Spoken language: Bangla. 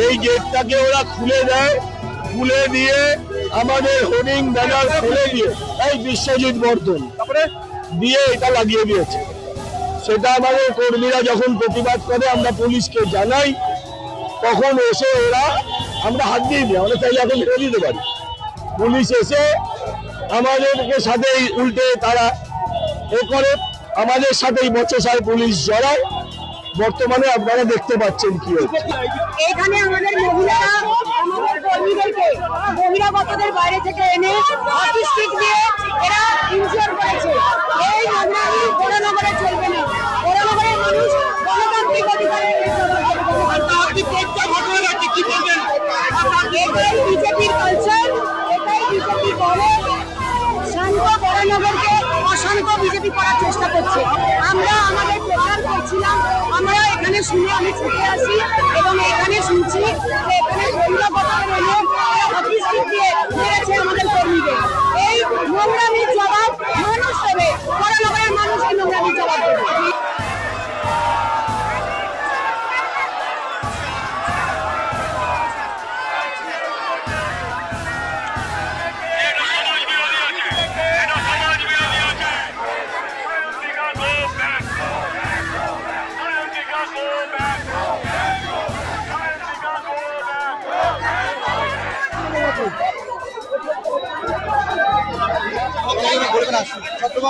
এই গেটটাকে ওরা খুলে দেয়, খুলে দিয়ে আমাদের হোর্ডিং ব্যানার খুলে দিয়ে এই বিশ্বজিৎ বর্ধন দিয়ে এটা লাগিয়ে দিয়েছে। সেটা আমাদের কর্মীরা যখন প্রতিবাদ করে আমরা পুলিশকে জানাই, তখন এসে ওরা আমরা হাত দিয়ে দিই, আমরা চাইলে এখন ফেলে দিতে পারি। পুলিশ এসে আমাদেরকে সাথে উল্টে তারা এ করে, আমাদের সাথেই বচসায় পুলিশ জড়ায়। বর্তমানে আপনারা দেখতে পাচ্ছেন কি হচ্ছে। এখানে আমাদের মহিলারা আমাদের কর্মীদেরকে বহিরাগতদের বাইরে থেকে এনে অটিস্টিক দিয়ে এরা ইনজিওর করেছে। এই নোংরামি বড়নগরে চলবে না। বড়নগরের মানুষ গণতান্ত্রিক অধিকারের এটাই বিজেপির কালচার, এটাই বিজেপি করে। শান্ত বড়নগরকে অশান্ত বিজেপি করার চেষ্টা করছে। আমরা আমাদের প্রচার করছিলাম, আমরা এখানে শুনে আমি ছুটে আসি এবং এখানে শুনছি যে এখানে বহিরাগতদের এনে অটিস্টিক দিয়ে মেরেছে আমাদের কর্মীদের। এই নোংরামির জবাব মানুষ দেবে, বড়নগরের মানুষ এই নোংরামির জবাব দেবে। বলবেন, সত্যি